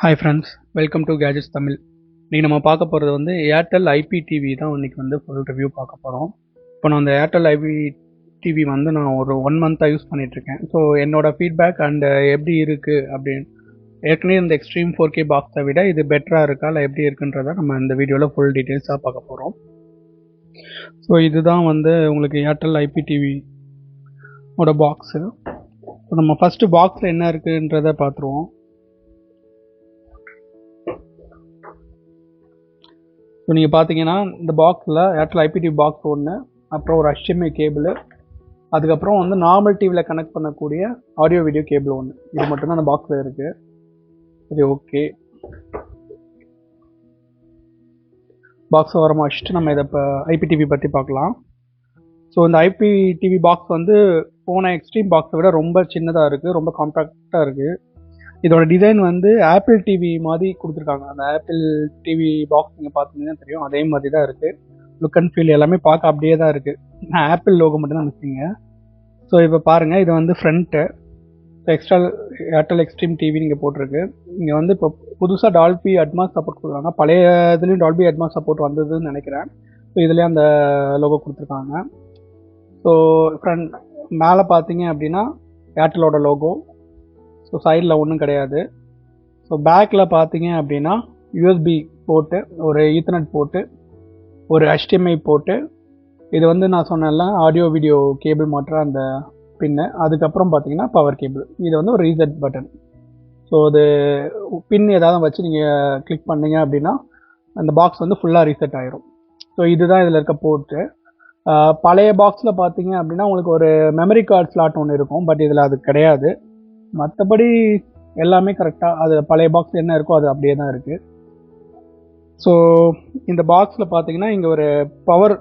Hi friends, welcome to gadgets Tamil. இன்றைக்கி நம்ம பார்க்க போகிறது வந்து ஏர்டெல் ஐபிடிவி தான். இன்றைக்கி வந்து ஃபுல் ரிவ்யூ பார்க்க போகிறோம். இப்போ நான் அந்த ஏர்டெல் ஐபிடிவி வந்து நான் ஒரு 1 மந்த்தாக யூஸ் பண்ணிகிட்ருக்கேன். ஸோ என்னோடய ஃபீட்பேக் அண்ட் எப்படி இருக்குது அப்படின்னு, ஏற்கனவே இந்த எக்ஸ்ட்ரீம் 4K பாக்ஸை விட இது பெட்டராக இருக்கா இல்லை எப்படி இருக்குன்றதை நம்ம இந்த வீடியோவில் ஃபுல் டீட்டெயில்ஸாக பார்க்க போகிறோம். ஸோ இதுதான் வந்து உங்களுக்கு ஏர்டெல் ஐபிடிவியோட பாக்ஸு. ஸோ நம்ம ஃபஸ்ட்டு பாக்ஸில் என்ன இருக்குன்றதை பார்த்துருவோம். ஸோ நீங்கள் பார்த்தீங்கன்னா இந்த பாக்ஸில் ஏர்டெல் ஐபிடிவி பாக்ஸ் ஒன்று, அப்புறம் ஒரு HDMI கேபிள், அதுக்கப்புறம் வந்து நார்மல் டிவியில் கனெக்ட் பண்ணக்கூடிய ஆடியோ வீடியோ கேபிள் ஒன்று. இது மட்டும்தான் அந்த பாக்ஸில் இருக்குது. சரி, ஓகே. பாக்ஸை வரமா வச்சுட்டு நம்ம இதை இப்போ ஐபிடிவி பற்றி பார்க்கலாம். ஸோ இந்த ஐபிடிவி பாக்ஸ் வந்து போன எக்ஸ்ட்ரீம் பாக்ஸை விட ரொம்ப சின்னதாக இருக்குது, ரொம்ப காம்பேக்டாக இருக்குது. இதோட டிசைன் வந்து ஆப்பிள் டிவி மாதிரி கொடுத்துருக்காங்க. அந்த ஆப்பிள் டிவி பாக்ஸ் நீங்கள் பார்த்தீங்கன்னா தெரியும், அதே மாதிரி தான் இருக்குது. லுக் அண்ட் ஃபீல் எல்லாமே பார்க்க அப்படியே தான் இருக்குது. ஆப்பிள் லோகோ மட்டும் தான் மிஸ்ஸிங்க. ஸோ இப்போ பாருங்கள், இது வந்து front extra Airtel Xstream TV நீங்கள் போட்டிருக்கு. இங்கே வந்து இப்போ புதுசாக டால்பி அட்மாஸ் சப்போர்ட் கொடுக்குறாங்க. பழைய இதுலேயும் டால்பி அட்மாஸ் சப்போர்ட் வந்ததுன்னு நினைக்கிறேன். ஸோ இதுலேயும் அந்த லோகோ கொடுத்துருக்காங்க. ஸோ ஃப்ரண்ட் மேலே பார்த்தீங்க அப்படின்னா ஏர்டெலோட லோகோ. ஸோ சைடில் ஒன்றும் கிடையாது. ஸோ பேக்கில் பார்த்தீங்க அப்படின்னா யூஎஸ்பி போட்டு, ஒரு ஈத்தர்நெட் போட்டு, ஒரு HDMI போட்டு, இது வந்து நான் சொன்னேன்ல ஆடியோ வீடியோ கேபிள் மாட்டுற அந்த பின்னு, அதுக்கப்புறம் பார்த்தீங்கன்னா பவர் கேபிள். இது வந்து ஒரு ரீசெட் பட்டன். ஸோ அது பின் ஏதாவது வச்சு நீங்கள் கிளிக் பண்ணீங்க அப்படின்னா அந்த பாக்ஸ் வந்து ஃபுல்லாக ரீசெட் ஆயிரும். ஸோ இதுதான் இதில் இருக்க போர்ட்டு. பழைய பாக்ஸில் பார்த்தீங்க அப்படின்னா உங்களுக்கு ஒரு மெமரி கார்டு ஸ்லாட் ஒன்று இருக்கும், பட் இதில் அது கிடையாது. மற்றபடி எல்லாமே கரெக்டாக அது பழைய பாக்ஸ் என்ன இருக்கோ அது அப்படியே தான் இருக்குது. ஸோ இந்த பாக்ஸில் பார்த்தீங்கன்னா இங்கே ஒரு பவர்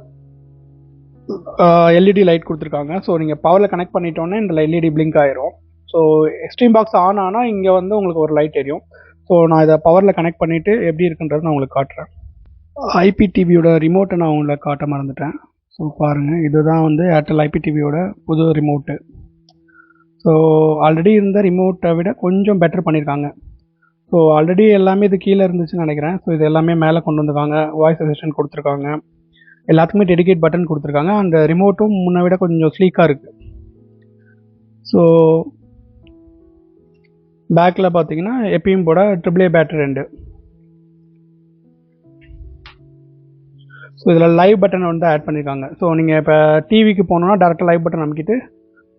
எல்இடி லைட் கொடுத்துருக்காங்க. ஸோ நீங்கள் பவரில் கனெக்ட் பண்ணிட்டோன்னே இந்த எல்இடி பிளிங்க் ஆயிரும். ஸோ எக்ஸ்ட்ரீம் பாக்ஸ் ஆன் ஆனால் இங்கே வந்து உங்களுக்கு ஒரு லைட் எரியும். ஸோ நான் இதை பவரில் கனெக்ட் பண்ணிவிட்டு எப்படி இருக்குன்றது நான் உங்களுக்கு காட்டுறேன். ஐபிடிவியோட ரிமோட்டை நான் உங்களுக்கு காட்ட மறந்துட்டேன். ஸோ பாருங்கள், இதுதான் வந்து ஏர்டெல் ஐபிடிவியோட புது ரிமோட்டு. ஸோ ஆல்ரெடி இருந்த ரிமோட்டை விட கொஞ்சம் பெட்டர் பண்ணியிருக்காங்க. ஸோ ஆல்ரெடி எல்லாமே இது கீழே இருந்துச்சுன்னு நினைக்கிறேன். ஸோ இது எல்லாமே மேலே கொண்டு வந்திருக்காங்க. வாய்ஸ் அசிஸ்டன்ட் கொடுத்துருக்காங்க, எல்லாத்துக்குமே டெடிகேட் பட்டன் கொடுத்துருக்காங்க. அந்த ரிமோட்டும் முன்னை விட கொஞ்சம் ஸ்லீக்காக இருக்குது. ஸோ பேக்கில் பார்த்தீங்கன்னா எப்பயும் போட AAA பேட்டரி 2. ஸோ இதில் லைவ் பட்டன் வந்து ஆட் பண்ணியிருக்காங்க. ஸோ நீங்கள் இப்போ டிவிக்கு போகணுன்னா டேரெக்டாக லைவ் பட்டன் அமைக்கிட்டு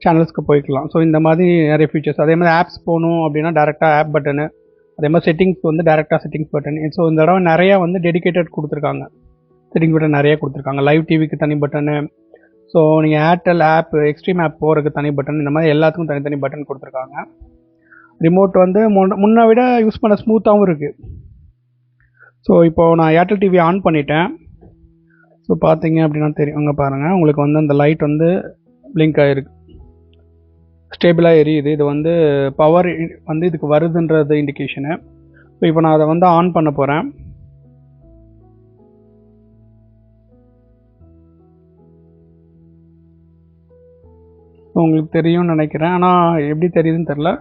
சேனல்ஸ்க்கு போய்க்கலாம். ஸோ இந்த மாதிரி நிறைய ஃபீச்சர்ஸ். அதே மாதிரி ஆப்ஸ் போகணும் அப்படின்னா டேரெக்டாக ஆப் பட்டனு, அதே மாதிரி செட்டிங்ஸ் வந்து டேரெக்டாக செட்டிங்ஸ் பட்டன். ஸோ இந்த தடவை நிறையா வந்து டெடிகேட்டட் கொடுத்துருக்காங்க. செட்டிங் பட்டன் நிறைய கொடுத்துருக்காங்க. லைவ் டிவிக்கு தனி பட்டனு, ஸோ நீங்கள் ஏர்டெல் ஆப் எக்ஸ்ட்ரீம் ஆப் போகிறதுக்கு தனி பட்டன், இந்த மாதிரி எல்லாத்துக்கும் தனித்தனி பட்டன் கொடுத்துருக்காங்க. ரிமோட் வந்து முன்னை விட யூஸ் பண்ண ஸ்மூத்தாகவும் இருக்குது. ஸோ இப்போது நான் ஏர்டெல் டிவி ஆன் பண்ணிட்டேன். ஸோ பார்த்தீங்க அப்படின்னா தெரியும், அங்கே பாருங்கள், உங்களுக்கு வந்து அந்த லைட் வந்து பிளிங்க் ஆகிருக்கு, ஸ்டேபிளாக எரியுது. இது வந்து பவர் வந்து இதுக்கு வருதுன்றது இண்டிகேஷனு. ஸோ இப்போ நான் அதை வந்து ஆன் பண்ண போகிறேன். உங்களுக்கு தெரியும்னு நினைக்கிறேன், ஆனால் எப்படி தெரியுதுன்னு தெரில.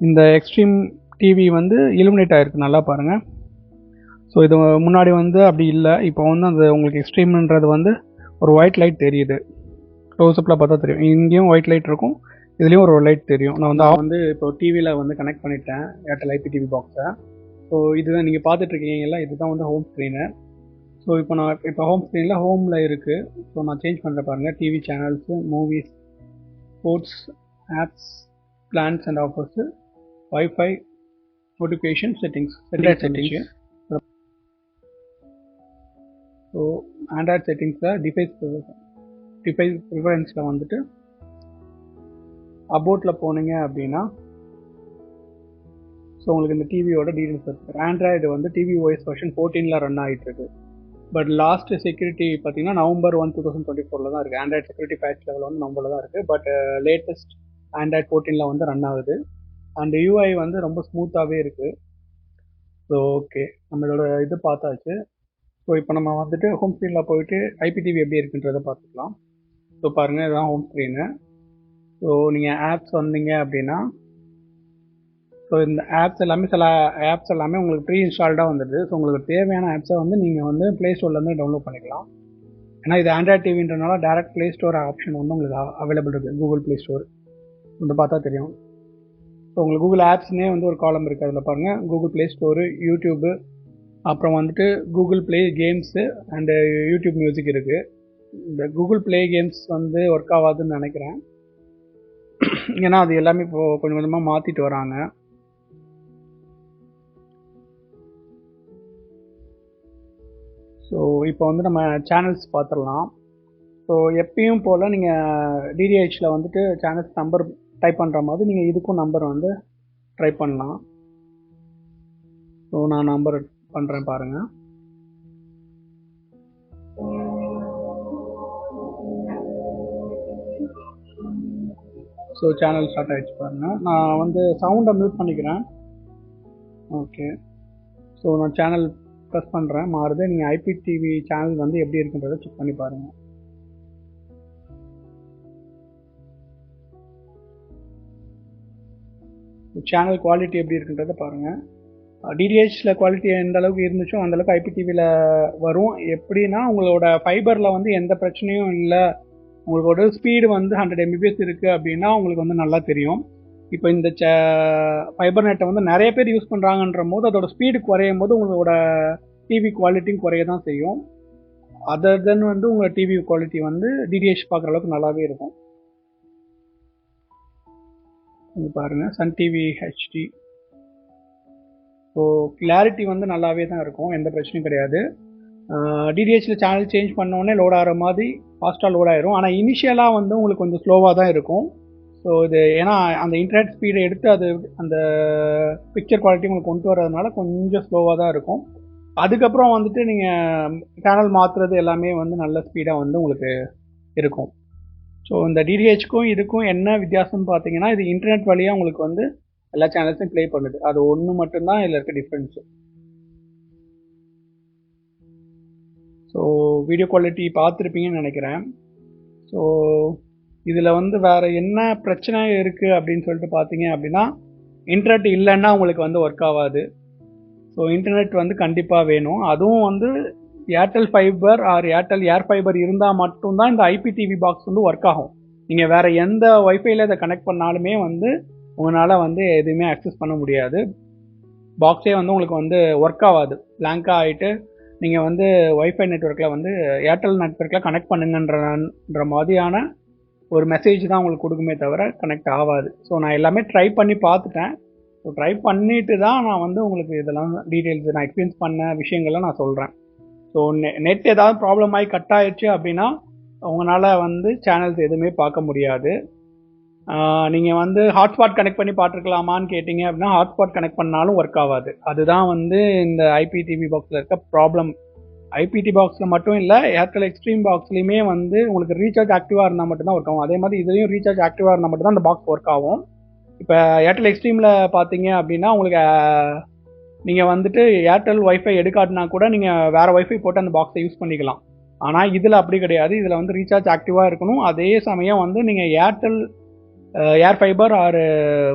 இந்த எக்ஸ்ட்ரீம் டிவி வந்து இலுமினேட் ஆகிருக்கு, நல்லா பாருங்கள். ஸோ இது முன்னாடி வந்து அப்படி இல்லை. இப்போ வந்து அந்த உங்களுக்கு எக்ஸ்ட்ரீம்ன்றது வந்து ஒரு ஒயிட் லைட் தெரியுது. க்ளோஸ்அப்பில் பார்த்தா தெரியும், இங்கேயும் ஒயிட் லைட் இருக்கும், இதுலேயும் ஒரு லைட் தெரியும். நான் வந்து இப்போ டிவியில் வந்து கனெக்ட் பண்ணிட்டேன் ஏர்டெல் ஐபிடிவி பாக்ஸை. ஸோ இதுதான் நீங்கள் பார்த்துட்ருக்கீங்களா, இதுதான் வந்து ஹோம் ஸ்க்ரீனு. ஸோ இப்போ ஹோம் ஸ்க்ரீனில் ஹோமில் இருக்குது. ஸோ நான் சேஞ்ச் பண்ணுற பாருங்கள், TV channels, movies, sports, apps, plans and offers, wifi, notification, settings. So Android செட்டிங்ஸில் டிவைஸ் ப்ரிஃபரன்ஸில் வந்துட்டு அபோட்டில் போனீங்க அப்படின்னா ஸோ உங்களுக்கு இந்த டிவியோட டீடைல்ஸ் இருக்குது. ஆண்ட்ராய்டு வந்து டிவி OS வெர்ஷன் 14 ரன் ஆகிட்டுருக்கு. பட் லாஸ்ட் செக்யூரிட்டி பார்த்தீங்கன்னா November 1, 2024 தான் இருக்குது. ஆண்ட்ராய்டு செக்யூரிட்டி பேட்ச் லெவல் வந்து நவம்பரில் தான் இருக்குது. பட் லேட்டஸ்ட் ஆண்ட்ராய்டு 14 வந்து ரன் ஆகுது. அண்ட் UI வந்து ரொம்ப ஸ்மூத்தாகவே இருக்குது. ஸோ ஓகே, நம்மளோட இது பார்த்தாச்சு. ஸோ இப்போ நம்ம வந்துட்டு ஹோம் ஸ்க்ரீனில் போயிட்டு ஐபிடிவி எப்படி இருக்குன்றதை பார்த்துக்கலாம். ஸோ பாருங்கள், இதுதான் ஹோம் ஸ்க்ரீனு. ஸோ நீங்கள் ஆப்ஸ் வந்தீங்க அப்படின்னா ஸோ இந்த ஆப்ஸ் எல்லாமே சில ஆப்ஸ் எல்லாமே உங்களுக்கு ப்ரீ இன்ஸ்டால்டாக வந்துடுது. ஸோ உங்களுக்கு தேவையான ஆப்ஸை வந்து நீங்கள் வந்து ப்ளே ஸ்டோர்லேருந்து டவுன்லோட் பண்ணிக்கலாம். ஏன்னா இது ஆண்ட்ராய்ட் டிவின்றனால டேரக்ட் ப்ளே ஸ்டோர் ஆப்ஷன் வந்து உங்களுக்கு அவைலபிள் இருக்குது. கூகுள் ப்ளே ஸ்டோர் வந்து பார்த்தா தெரியும். ஸோ உங்களுக்கு கூகுள் ஆப்ஸ்னே வந்து ஒரு காலம் இருக்குது. அதில் பாருங்கள், கூகுள் ப்ளே ஸ்டோரு, யூடியூப்பு, அப்புறம் வந்துட்டு Google play games and YouTube music இருக்குது. இந்த கூகுள் ப்ளே கேம்ஸ் வந்து ஒர்க் ஆகாதுன்னு நினைக்கிறேன். ஏன்னா அது எல்லாமே இப்போது கொஞ்சம் கொஞ்சமாக மாற்றிட்டு வராங்க. ஸோ இப்போ வந்து நம்ம சேனல்ஸ் பார்த்துடலாம். ஸோ எப்பயும் போல் நீங்கள் டிடிஹெச்சில் வந்துட்டு சேனல்ஸ் நம்பர் டைப் பண்ணுற மாதிரி நீங்கள் இதுக்கும் நம்பர் வந்து ட்ரை பண்ணலாம். ஸோ நான் நம்பர் பண்ணுறேன் பாருங்கள். ஸோ சேனல் ஸ்டார்ட் ஆகிடுச்சு பாருங்கள். நான் வந்து சவுண்டை மியூட் பண்ணிக்கிறேன். ஓகே, ஸோ நான் சேனல் ப்ரெஸ் பண்ணுறேன், மாறுது. நீங்கள் ஐபிடிவி சேனல் வந்து எப்படி இருக்குன்றதை செக் பண்ணி பாருங்கள். சேனல் குவாலிட்டி எப்படி இருக்குன்றதை பாருங்கள். டிடிஹெச்சில் குவாலிட்டி எந்த அளவுக்கு இருந்துச்சோ அந்தளவுக்கு ஐபிடிவியில் வரும். எப்படின்னா உங்களோட ஃபைபரில் வந்து எந்த பிரச்சனையும் இல்லை, உங்களோட ஸ்பீடு வந்து 100 mbps இருக்குது அப்படின்னா உங்களுக்கு வந்து நல்லா தெரியும். இப்போ இந்த ஃபைபர் நெட்டை வந்து நிறைய பேர் யூஸ் பண்ணுறாங்கன்ற போது அதோட ஸ்பீடு குறையும் போது உங்களோட டிவி குவாலிட்டியும் குறைய தான் செய்யும். அதர் தென் வந்து உங்களோட டிவி குவாலிட்டி வந்து டிடிஹெச் பார்க்குற அளவுக்கு நல்லாவே இருக்கும். இங்கே பாருங்கள், Sun TV HD. So clarity வந்து நல்லாவே தான் இருக்கும், எந்த பிரச்சனையும் கிடையாது. டிடிஹெச்சில் சேனல் சேஞ்ச் பண்ணோடனே லோட் ஆகிற மாதிரி ஃபாஸ்ட்டாக லோட் ஆகிரும். ஆனால் இனிஷியலாக வந்து உங்களுக்கு கொஞ்சம் ஸ்லோவாக தான் இருக்கும். ஸோ இது ஏன்னா அந்த இன்டர்நெட் ஸ்பீடை எடுத்து அது அந்த பிக்சர் குவாலிட்டி உங்களுக்கு கொண்டு வரதுனால கொஞ்சம் ஸ்லோவாக தான் இருக்கும். அதுக்கப்புறம் வந்துட்டு நீங்கள் சேனல் மாற்றுறது எல்லாமே வந்து நல்ல ஸ்பீடாக வந்து உங்களுக்கு இருக்கும். ஸோ இந்த டிடிஹெச்க்கும் இதுக்கும் என்ன வித்தியாசம்னு பார்த்தீங்கன்னா, இது இன்டர்நெட் வழியாக உங்களுக்கு வந்து எல்லா சேனல்ஸையும் ப்ளே பண்ணுது. அது ஒன்று மட்டும்தான் இதில் இருக்க டிஃப்ரென்ஸு. ஸோ வீடியோ குவாலிட்டி பார்த்துருப்பீங்கன்னு நினைக்கிறேன். ஸோ இதில் வந்து வேறு என்ன பிரச்சனை இருக்குது அப்படின்னு சொல்லிட்டு பார்த்தீங்க அப்படின்னா, இன்டர்நெட் இல்லைன்னா உங்களுக்கு வந்து ஒர்க் ஆகாது. ஸோ இன்டர்நெட் வந்து கண்டிப்பாக வேணும். அதுவும் வந்து Airtel fibre or Airtel air fibre இருந்தால் மட்டும்தான் இந்த ஐபிடிவி பாக்ஸ் வந்து ஒர்க் ஆகும். நீங்கள் வேறு எந்த ஒய்ஃபைல இதை கனெக்ட் பண்ணாலுமே வந்து உங்களால் வந்து எதுவுமே அக்சஸ் பண்ண முடியாது. பாக்ஸே வந்து உங்களுக்கு வந்து ஒர்க் ஆகாது, பிளாங்காக ஆகிட்டு நீங்கள் வந்து ஒய்ஃபை நெட்ஒர்க்கில் வந்து ஏர்டெல் நெட்ஒர்க்கில் கனெக்ட் பண்ணுங்கன்ற மாதிரியான ஒரு மெசேஜ் தான் உங்களுக்கு கொடுக்குமே தவிர கனெக்ட் ஆகாது. ஸோ நான் எல்லாமே ட்ரை பண்ணி பார்த்துட்டேன். ஸோ ட்ரை பண்ணிட்டு தான் நான் வந்து உங்களுக்கு இதெல்லாம் டீட்டெயில்ஸ் நான் எக்ஸ்பீரியன்ஸ் பண்ண விஷயங்கள்லாம் நான் சொல்கிறேன். ஸோ நெட் ஏதாவது ப்ராப்ளம் ஆகி கட் ஆகிடுச்சு அப்படின்னா உங்களால் வந்து சேனல்ஸ் எதுவுமே பார்க்க முடியாது. நீங்கள் வந்து ஹாட்ஸ்பாட் கனெக்ட் பண்ணி பார்த்துருக்கலாமான்னு கேட்டிங்க அப்படின்னா ஹாட்ஸ்பாட் கனெக்ட் பண்ணாலும் ஒர்க் ஆகாது. அதுதான் வந்து இந்த ஐபிடிவி பாக்ஸில் இருக்க ப்ராப்ளம். ஐபிடி பாக்ஸில் மட்டும் இல்லை, ஏர்டெல் எக்ஸ்ட்ரீம் பாக்ஸ்லையுமே வந்து உங்களுக்கு ரீசார்ஜ் ஆக்டிவாக இருந்தால் மட்டும்தான் ஒர்க் ஆகும். அதே மாதிரி இதுலேயும் ரீசார்ஜ் ஆக்டிவாக இருந்தால் மட்டும்தான் அந்த பாக்ஸ் ஒர்க் ஆகும். இப்போ ஏர்டெல் எக்ஸ்ட்ரீமில் பார்த்தீங்க அப்படின்னா உங்களுக்கு நீங்கள் வந்துட்டு ஏர்டெல் ஒய்ஃபை எடுக்காட்டினா கூட நீங்கள் வேறு ஒய்ஃபை போட்டு அந்த பாக்ஸை யூஸ் பண்ணிக்கலாம். ஆனால் இதில் அப்படி கிடையாது. இதில் வந்து ரீசார்ஜ் ஆக்டிவாக இருக்கணும். அதே சமயம் வந்து நீங்கள் ஏர்டெல் ஏர் ஃபைபர் ஆர்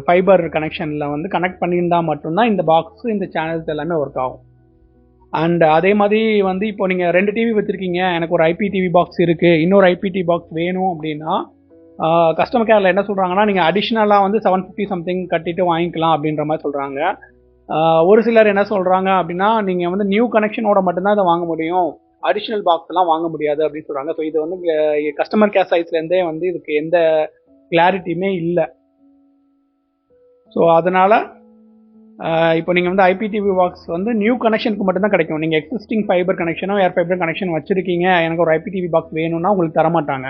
ஃபைபர் கனெக்ஷனில் வந்து கனெக்ட் பண்ணியிருந்தால் மட்டும்தான் இந்த பாக்ஸ் இந்த சேனல்ஸ் எல்லாமே ஒர்க் ஆகும். அண்ட் அதே மாதிரி வந்து இப்போ நீங்கள் 2 டிவி வச்சுருக்கீங்க, எனக்கு ஒரு ஐபிடிவி பாக்ஸ் இருக்குது, இன்னொரு ஐபிடி பாக்ஸ் வேணும் அப்படின்னா கஸ்டமர் கேரில் என்ன சொல்கிறாங்கன்னா நீங்கள் அடிஷ்னலாக வந்து 750 சம்திங் கட்டிட்டு வாங்கிக்கலாம் அப்படின்ற மாதிரி சொல்கிறாங்க. ஒரு சிலர் என்ன சொல்கிறாங்க அப்படின்னா நீங்கள் வந்து நியூ கனெக்ஷனோட மட்டும்தான் இதை வாங்க முடியும், அடிஷ்னல் பாக்ஸ்லாம் வாங்க முடியாது அப்படின்னு சொல்கிறாங்க. ஸோ இது வந்து கஸ்டமர் கேர் சைட்ஸ்லேருந்தே வந்து இதுக்கு எந்த கிளாரிட்டியுமே இல்லை. ஸோ அதனால் இப்போ நீங்கள் வந்து ஐபிடிவி பாக்ஸ் வந்து நியூ கனெக்ஷனுக்கு மட்டும்தான் கிடைக்கும். நீங்கள் எக்ஸிஸ்டிங் ஃபைபர் கனெக்ஷனோ ஏர் ஃபைபர் கனெக்ஷன் வச்சுருக்கீங்க, எனக்கு ஒரு ஐபிடிவி பாக்ஸ் வேணும்னா உங்களுக்கு தரமாட்டாங்க.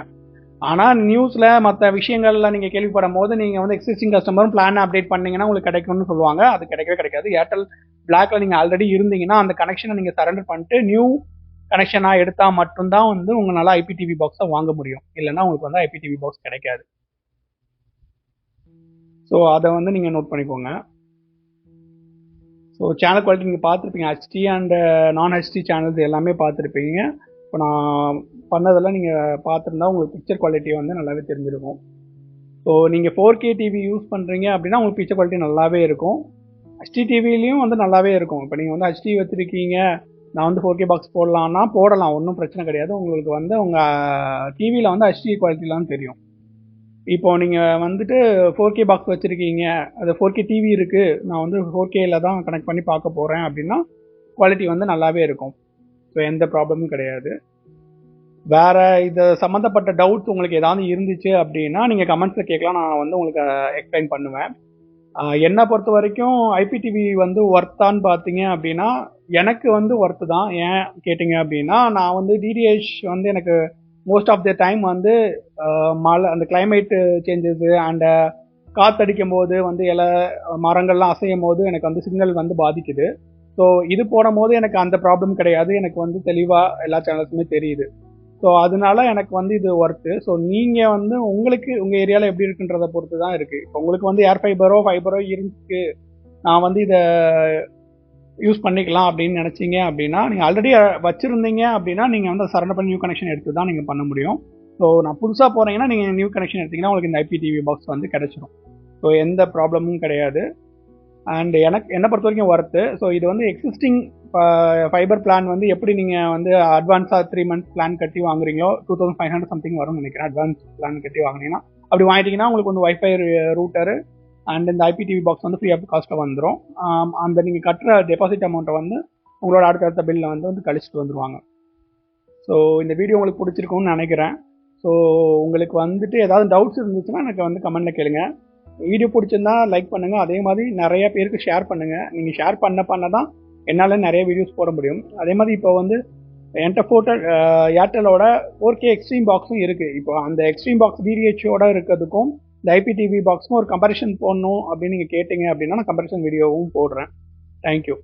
ஆனால் நியூஸில் மற்ற விஷயங்களில் நீங்கள் கேள்விப்படும் போது நீங்கள் வந்து எக்ஸிஸ்டிங் கஸ்டமரும் பிளான் அப்டேட் பண்ணிங்கன்னா உங்களுக்கு கிடைக்கும்னு சொல்லுவாங்க. அது கிடைக்கவே கிடைக்காது. ஏர்டெல் பிளாக்ல நீங்கள் ஆல்ரெடி இருந்தீங்கன்னா அந்த கனெக்ஷனை நீங்கள் சரண்டர் பண்ணிட்டு நியூ கனெக்ஷனாக எடுத்தால் மட்டும்தான் வந்து உங்களால் ஐபிடிவி பாக்ஸை வாங்க முடியும். இல்லைன்னா உங்களுக்கு வந்து ஐபிடிவி பாக்ஸ் கிடைக்காது. ஸோ அதை வந்து நீங்கள் நோட் பண்ணிக்கோங்க. ஸோ சேனல் குவாலிட்டி நீங்கள் பார்த்துருப்பீங்க, ஹெச்டி அண்ட் நான் ஹெச்டி சேனல்ஸ் எல்லாமே பார்த்துருப்பீங்க. இப்போ நான் பண்ணதெல்லாம் நீங்கள் பார்த்துருந்தா உங்களுக்கு பிக்சர் குவாலிட்டி வந்து நல்லாவே தெரிஞ்சிருக்கும். ஸோ நீங்கள் 4K டிவி யூஸ் பண்ணுறீங்க அப்படின்னா உங்களுக்கு பிக்சர் குவாலிட்டி நல்லாவே இருக்கும். ஹெச்டி டிவிலையும் வந்து நல்லாவே இருக்கும். இப்போ நீங்கள் வந்து ஹெச்டி வச்சுருக்கீங்க, நான் வந்து 4K பாக்ஸ் போடலான்னா போடலாம், ஒன்றும் பிரச்சனை கிடையாது. உங்களுக்கு வந்து உங்கள் டிவியில் வந்து ஹெச்டி குவாலிட்டிலாம் தெரியும். இப்போ நீங்கள் வந்துட்டு 4K பாக்ஸ் வச்சுருக்கீங்க, அது 4K டிவி இருக்குது, நான் வந்து 4Kல தான் கனெக்ட் பண்ணி பார்க்க போகிறேன் அப்படின்னா குவாலிட்டி வந்து நல்லாவே இருக்கும். ஸோ எந்த ப்ராப்ளமும் கிடையாது. வேற இது சம்மந்தப்பட்ட டவுட்ஸ் உங்களுக்கு ஏதாவது இருந்துச்சு அப்படின்னா நீங்கள் கமெண்ட்ஸில் கேட்கலாம், நான் வந்து உங்களுக்கு எக்ஸ்பிளைன் பண்ணுவேன். என்னை பொறுத்த வரைக்கும் ஐபிடிவி வந்து ஒர்த்தான்னு பார்த்தீங்க அப்படின்னா எனக்கு வந்து ஒர்த்து தான். ஏன் கேட்டிங்க அப்படின்னா நான் வந்து டிடிஹெச் வந்து எனக்கு மோஸ்ட் ஆஃப் த டைம் வந்து மழை, அந்த கிளைமேட்டு சேஞ்சஸு அண்ட் காற்றடிக்கும் போது வந்து இலை மரங்கள்லாம் அசையும் போது எனக்கு வந்து சிக்னல் வந்து பாதிக்குது. ஸோ இது போடும் போது எனக்கு அந்த ப்ராப்ளம் கிடையாது, எனக்கு வந்து தெளிவாக எல்லா சேனல்ஸுமே தெரியுது. ஸோ அதனால எனக்கு வந்து இது ஒர்த்து. ஸோ நீங்கள் வந்து உங்களுக்கு உங்கள் ஏரியாவில் எப்படி இருக்குன்றதை பொறுத்து தான் இருக்குது. இப்போ உங்களுக்கு வந்து ஏர் ஃபைபரோ இருக்கு, நான் வந்து இதை யூஸ் பண்ணிக்கலாம் அப்படின்னு நினச்சிங்க அப்படின்னா, நீங்கள் ஆல்ரெடி வச்சுருந்தீங்க அப்படின்னா நீங்கள் வந்து சரண்டர் பண்ணி நியூ கனெக்ஷன் எடுத்து தான் நீங்கள் பண்ண முடியும். ஸோ நான் புதுசாக போகிறீங்கன்னா நீங்கள் நியூ கனெக்ஷன் எடுத்திங்கன்னா உங்களுக்கு இந்த ஐபிடிவி பாக்ஸ் வந்து கிடச்சிடும். ஸோ எந்த ப்ராப்ளமும் கிடையாது. அண்ட் என்னை பொறுத்த வரைக்கும் ஒர்த்து. ஸோ இது வந்து எக்ஸிஸ்டிங் ஃபைபர் பிளான் வந்து எப்படி நீங்கள் வந்து அட்வான்ஸாக 3 months பிளான் கட்டி வாங்குறீங்களோ 2500 சம்திங் வரும்னு நினைக்கிறேன். அட்வான்ஸ் பிளான் கட்டி வாங்கினீங்கன்னா அப்படி வாங்கிட்டீங்கன்னா உங்களுக்கு வந்து வைஃபை ரூட்டரு அண்ட் இந்த ஐபிடிவி பாக்ஸ் வந்து ஃப்ரீ ஆஃப் காஸ்ட்டில் வந்துடும். அந்த நீங்கள் கட்டுற டெபாசிட் அமௌண்ட்டை வந்து உங்களோட அடுத்த பில்லில் வந்து கழிச்சிட்டு வந்துடுவாங்க. ஸோ இந்த வீடியோ உங்களுக்கு பிடிச்சிருக்கும்னு நினைக்கிறேன். ஸோ உங்களுக்கு வந்துட்டு ஏதாவது டவுட்ஸ் இருந்துச்சுன்னா எனக்கு வந்து கமெண்ட்டில் கேளுங்க. வீடியோ பிடிச்சிருந்தா லைக் பண்ணுங்கள், அதே மாதிரி நிறைய பேருக்கு ஷேர் பண்ணுங்கள். நீங்கள் ஷேர் பண்ண தான் என்னால் நிறைய வீடியோஸ் போட முடியும். அதே மாதிரி இப்போ வந்து என்கிட்ட ஏர்டெலோட 4K எக்ஸ்ட்ரீம் பாக்ஸும் இருக்குது. இப்போ அந்த எக்ஸ்ட்ரீம் பாக்ஸ் டிடிஹெச்சோட இருக்கிறதுக்கும் இந்த ஐபிடிவி பாக்ஸுக்கும் ஒரு கம்பேரிஷன் போடணும் அப்படின்னு நீங்கள் கேட்டிங்க அப்படின்னா நான் கம்பேரிஷன் வீடியோவும் போடுறேன். தேங்க்யூ.